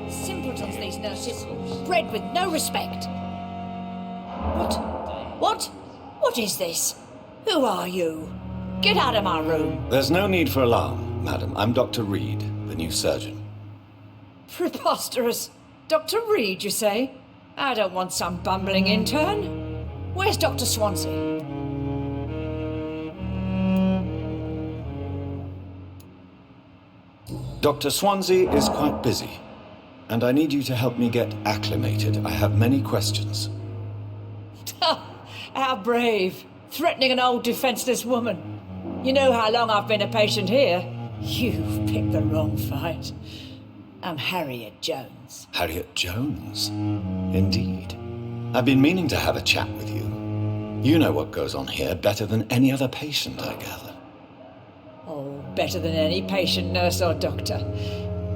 Simpletons, these nurses. Bred with no respect. What? What is this? Who are you? Get out of my room. There's no need for alarm, madam. I'm Dr. Reed, the new surgeon. Preposterous. Dr. Reed, you say? I don't want some bumbling intern. Where's Dr. Swansea? Dr. Swansea is quite busy, and I need you to help me get acclimated. I have many questions. How brave. Threatening an old defenseless woman. You know how long I've been a patient here? You've picked the wrong fight. I'm Harriet Jones. Harriet Jones? Indeed. I've been meaning to have a chat with you. You know what goes on here better than any other patient, I gather. Oh, better than any patient, nurse or doctor.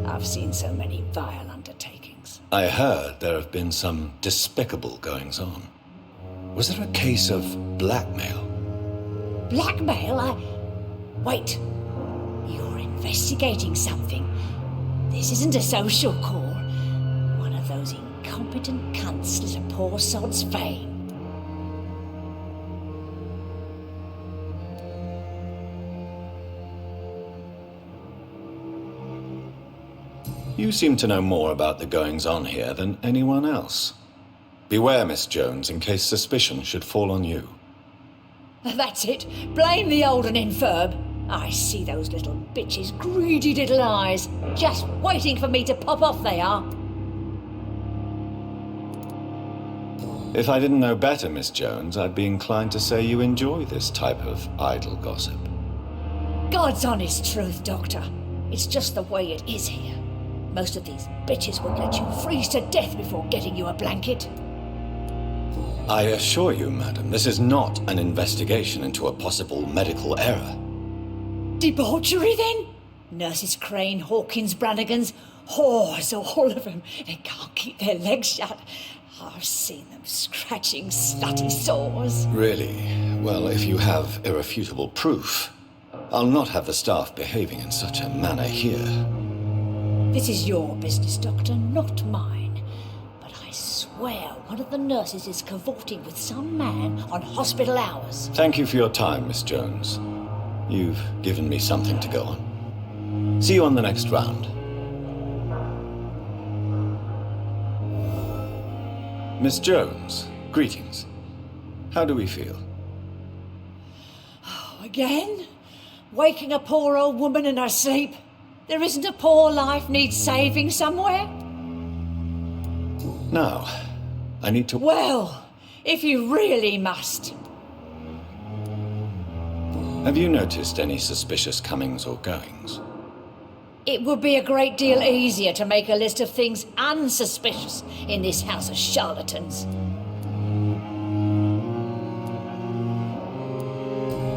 I've seen so many vile undertakings. I heard there have been some despicable goings-on. Was there a case of blackmail? Blackmail? Wait. You're investigating something. This isn't a social call. One of those incompetent cunts slit a poor sod's vein. You seem to know more about the goings-on here than anyone else. Beware, Miss Jones, in case suspicion should fall on you. That's it. Blame the old and infirm. I see those little bitches' greedy little eyes. Just waiting for me to pop off they are. If I didn't know better, Miss Jones, I'd be inclined to say you enjoy this type of idle gossip. God's honest truth, Doctor. It's just the way it is here. Most of these bitches would let you freeze to death before getting you a blanket. I assure you, madam, this is not an investigation into a possible medical error. Debauchery, then? Nurses Crane, Hawkins, Brannigans, whores, all of them. They can't keep their legs shut. I've seen them scratching slutty sores. Really? Well, if you have irrefutable proof, I'll not have the staff behaving in such a manner here. This is your business, Doctor, not mine. But I swear one of the nurses is cavorting with some man on hospital hours. Thank you for your time, Miss Jones. You've given me something to go on. See you on the next round. Miss Jones, greetings. How do we feel? Oh, again? Waking a poor old woman in her sleep? There isn't a poor life needs saving somewhere? Now, I need to... Well, if you really must. Have you noticed any suspicious comings or goings? It would be a great deal easier to make a list of things unsuspicious in this house of charlatans.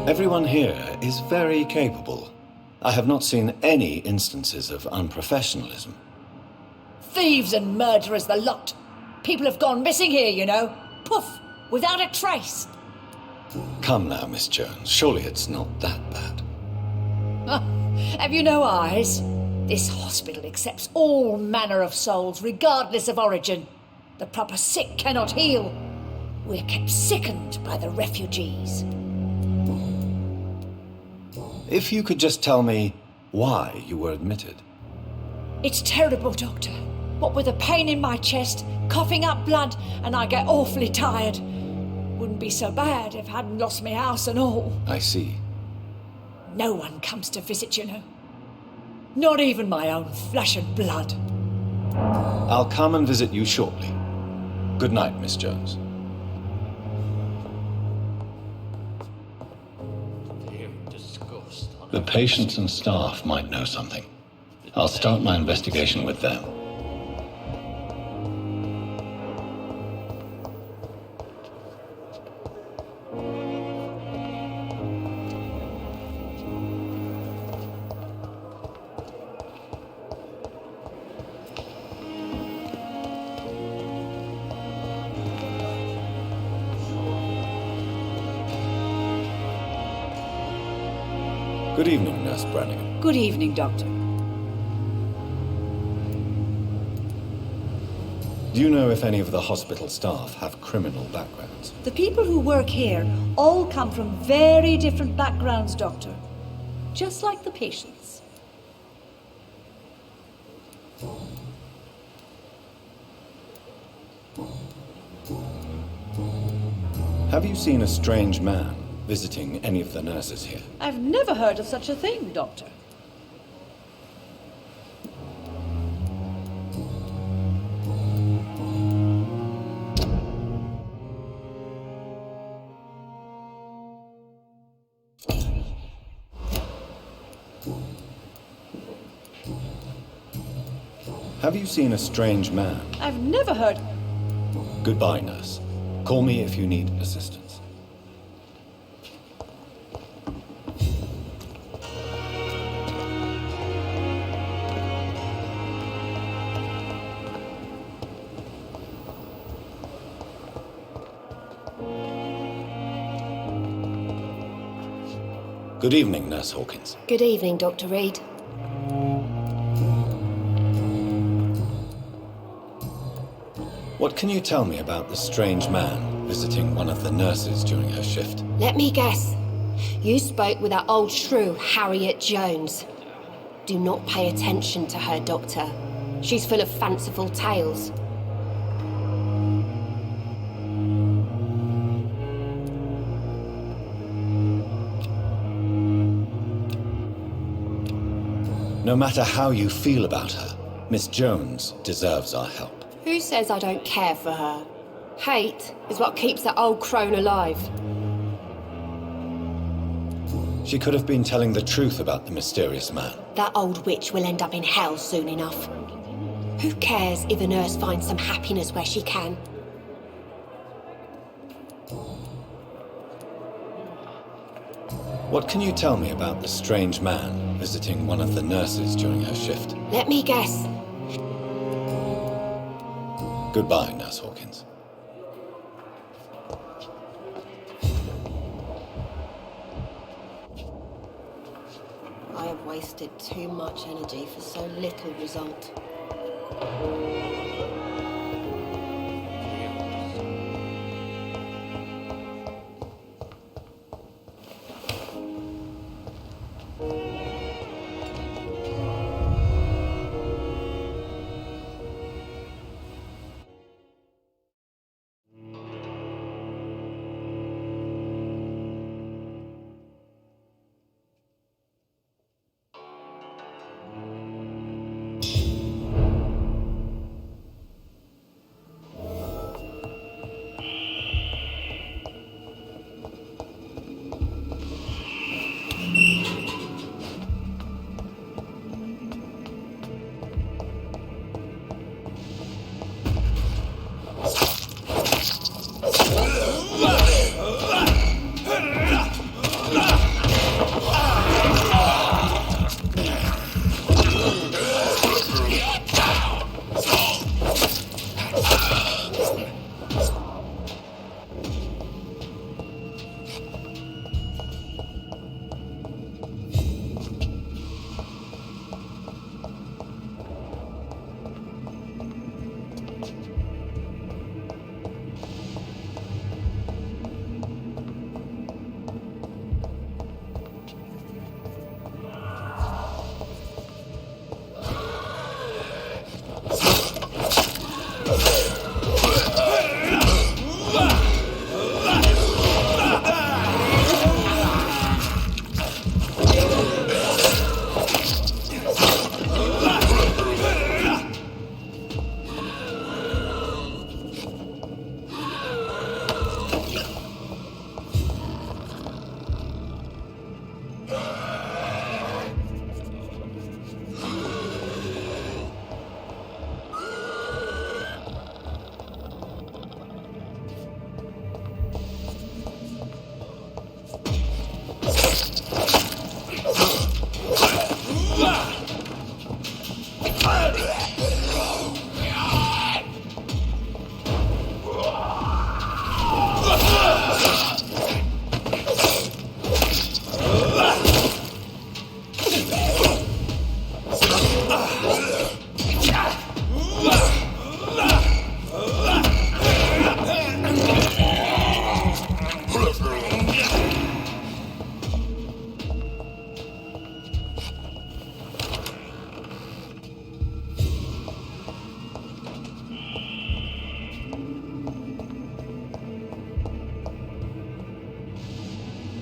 Everyone here is very capable. I have not seen any instances of unprofessionalism. Thieves and murderers, the lot. People have gone missing here, you know. Poof, without a trace. Come now, Miss Jones. Surely it's not that bad. Have you no eyes? This hospital accepts all manner of souls, regardless of origin. The proper sick cannot heal. We're kept sickened by the refugees. If you could just tell me why you were admitted. It's terrible, Doctor. What with a pain in my chest, coughing up blood, and I get awfully tired. Wouldn't be so bad if I hadn't lost my house and all. I see. No one comes to visit, you know. Not even my own flesh and blood. I'll come and visit you shortly. Good night, Miss Jones. The patients and staff might know something. I'll start my investigation with them. Good evening, Nurse Brannigan. Good evening, Doctor. Do you know if any of the hospital staff have criminal backgrounds? The people who work here all come from very different backgrounds, Doctor. Just like the patients. Have you seen a strange man visiting any of the nurses here? I've never heard of such a thing, Doctor. Have you seen a strange man? I've never heard... Goodbye, nurse. Call me if you need assistance. Good evening, Nurse Hawkins. Good evening, Dr. Reed. What can you tell me about the strange man visiting one of the nurses during her shift? Let me guess. You spoke with that old shrew, Harriet Jones. Do not pay attention to her, Doctor. She's full of fanciful tales. No matter how you feel about her, Miss Jones deserves our help. Who says I don't care for her? Hate is what keeps that old crone alive. She could have been telling the truth about the mysterious man. That old witch will end up in hell soon enough. Who cares if a nurse finds some happiness where she can? What can you tell me about the strange man visiting one of the nurses during her shift? Let me guess. Goodbye, Nurse Hawkins. I have wasted too much energy for so little result.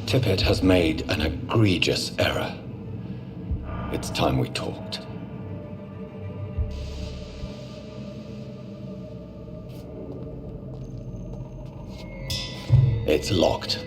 Tippett has made an egregious error. It's time we talked. It's locked.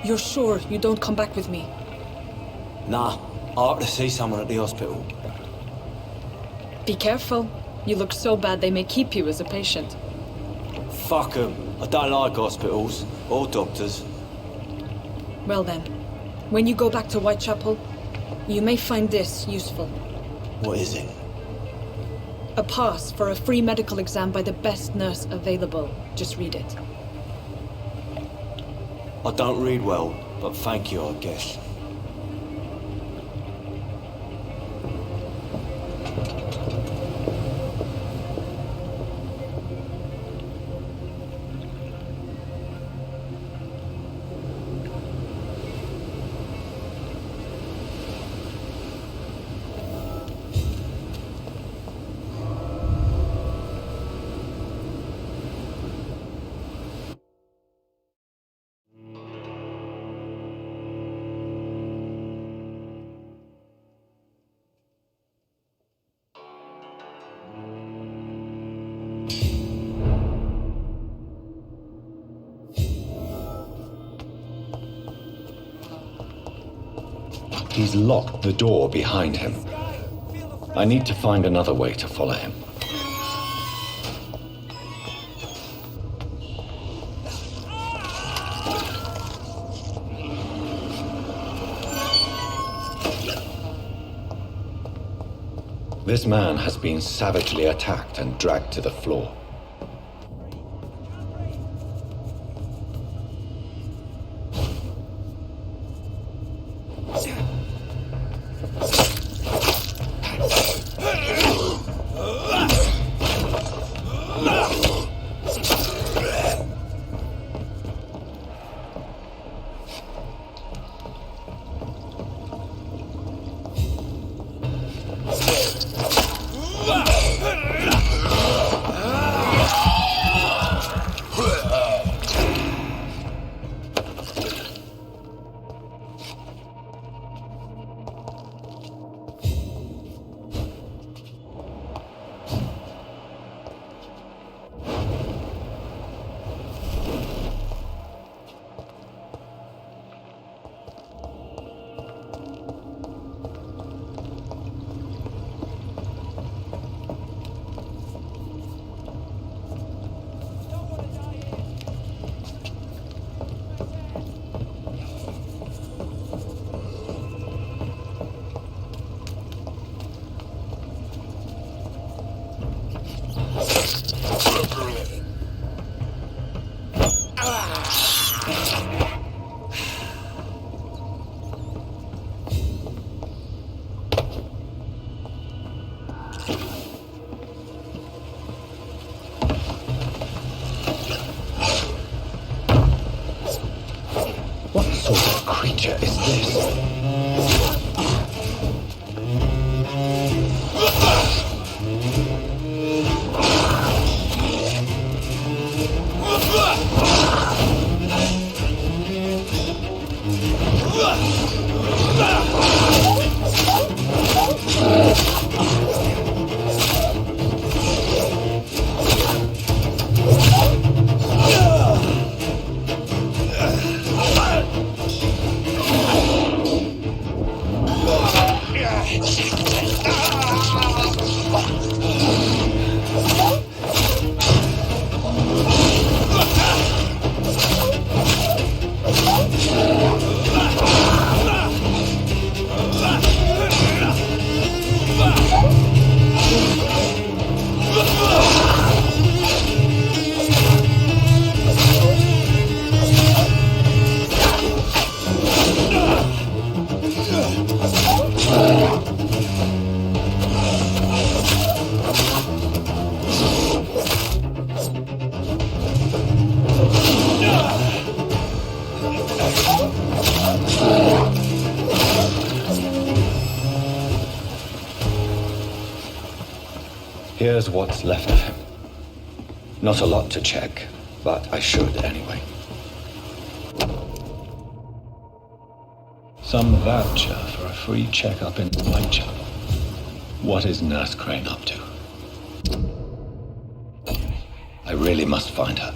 You're sure you don't come back with me? Nah, I ought to see someone at the hospital. Be careful. You look so bad they may keep you as a patient. Fuck 'em. I don't like hospitals or doctors. Well then, when you go back to Whitechapel, you may find this useful. What is it? A pass for a free medical exam by the best nurse available. Just read it. I don't read well, but thank you, I guess. He's locked the door behind him. I need to find another way to follow him. This man has been savagely attacked and dragged to the floor. What sort of creature is this? Here's what's left of him. Not a lot to check, but I should anyway. Some voucher for a free checkup in Whitechapel. What is Nurse Crane up to? I really must find her.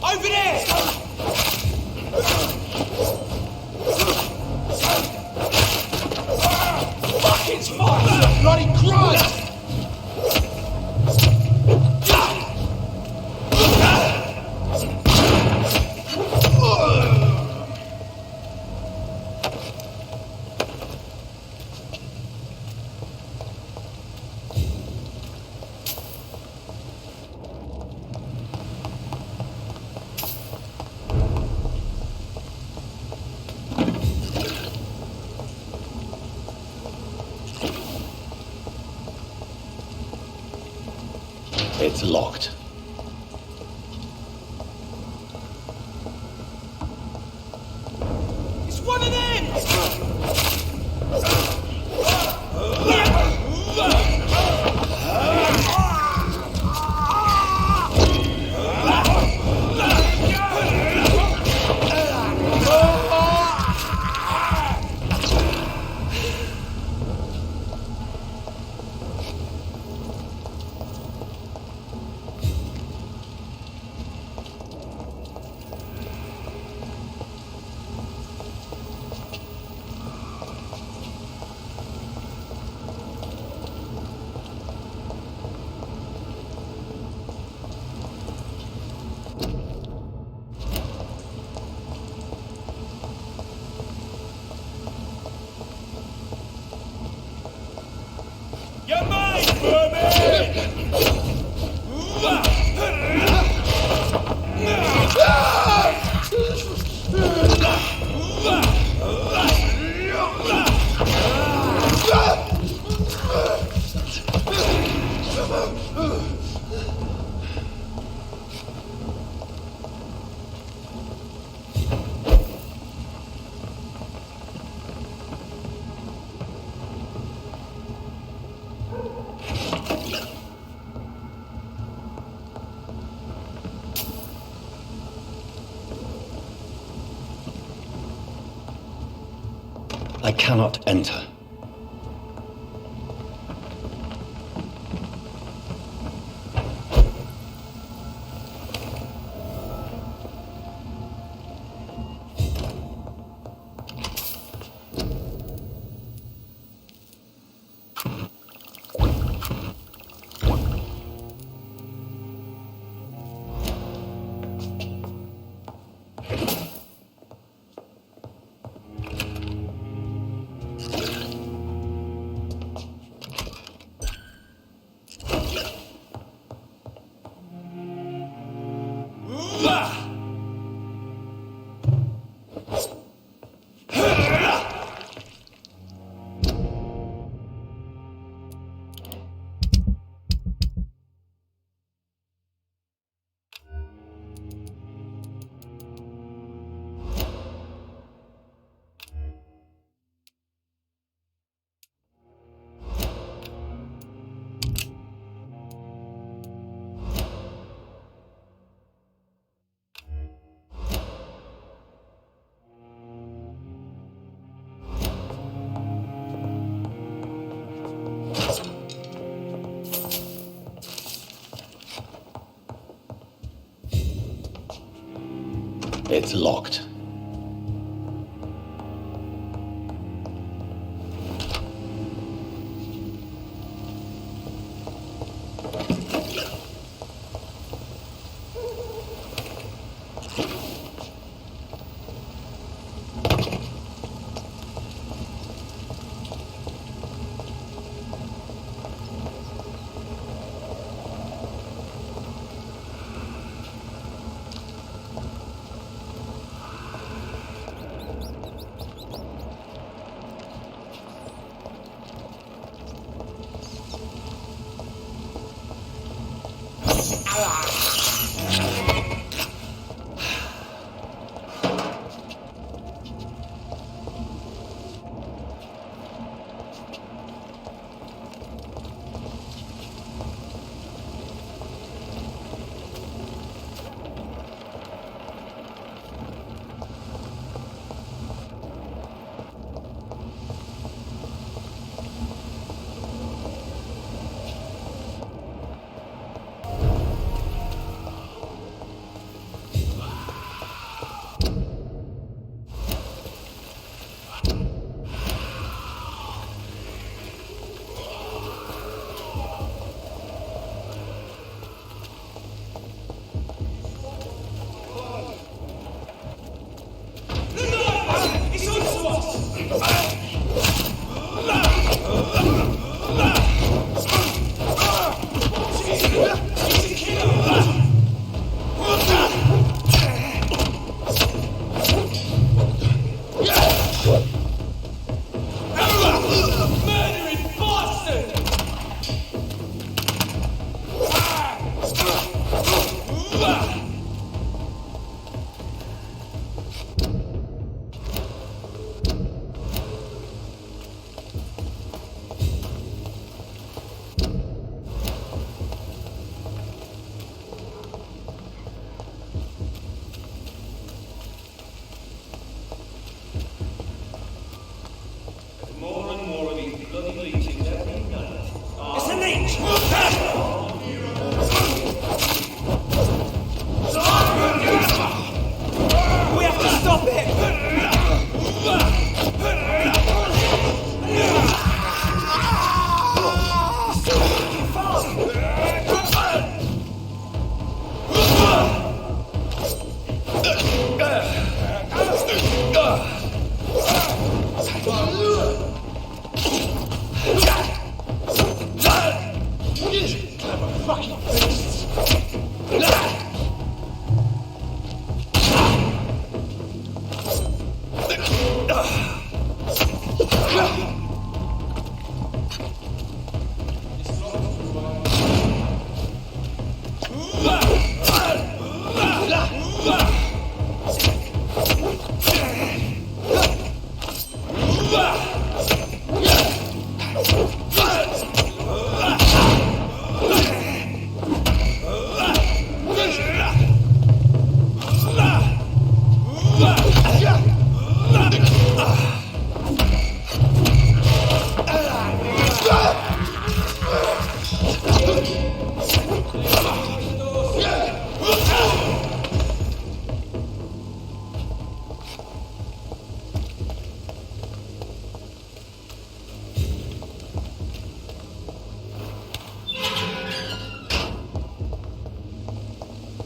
Over there! Fucking fire! Bloody Christ! It's locked. It's one of them! You're mine, I cannot enter. It's locked.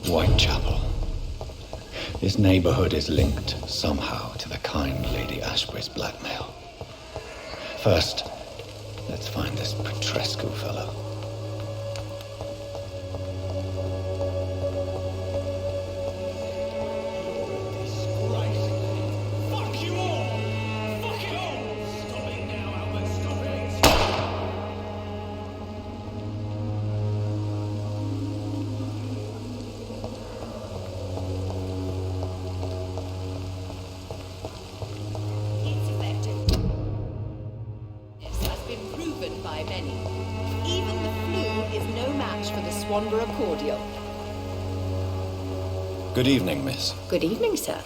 Whitechapel. This neighborhood is linked somehow to the kind Lady Ashbury's blackmail. First, let's find this Petrescu fellow. Its effectiveness has been proven by many. Even the flu is no match for the Swanborough cordial. Good evening, miss. Good evening, sir.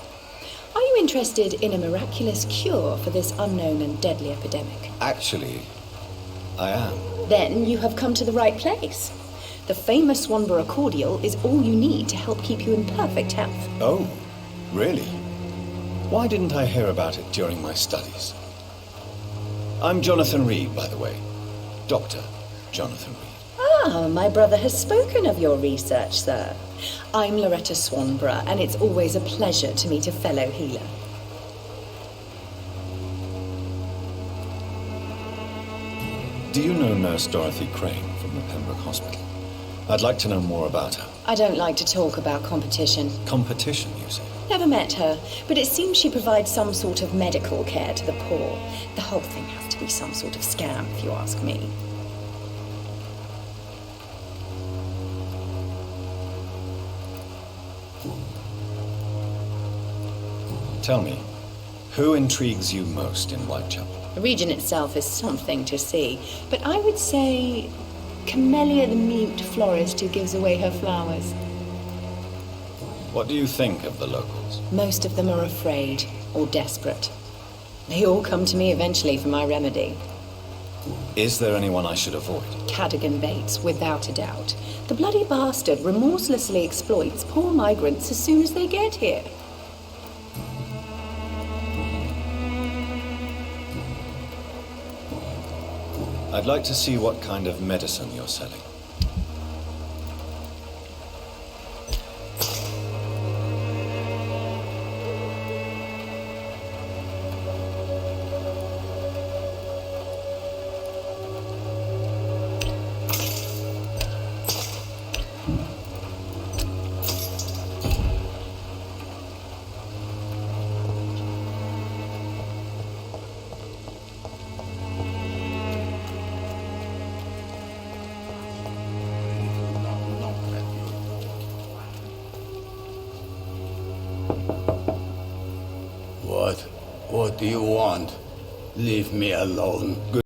Are you interested in a miraculous cure for this unknown and deadly epidemic? Actually, I am. Then you have come to the right place. The famous Swanborough cordial is all you need to help keep you in perfect health. Oh, really? Why didn't I hear about it during my studies? I'm Jonathan Reed, by the way. Dr. Jonathan Reed. Ah, my brother has spoken of your research, sir. I'm Loretta Swanborough, and it's always a pleasure to meet a fellow healer. Do you know Nurse Dorothy Crane from the Pembroke Hospital? I'd like to know more about her. I don't like to talk about competition. Competition, you say? Never met her, but it seems she provides some sort of medical care to the poor. The whole thing has to be some sort of scam, if you ask me. Tell me, who intrigues you most in Whitechapel? The region itself is something to see, but I would say Camellia the mute florist who gives away her flowers. What do you think of the locals? Most of them are afraid or desperate. They all come to me eventually for my remedy. Is there anyone I should avoid? Cadogan Bates, without a doubt. The bloody bastard remorselessly exploits poor migrants as soon as they get here. I'd like to see what kind of medicine you're selling. What do you want? Leave me alone.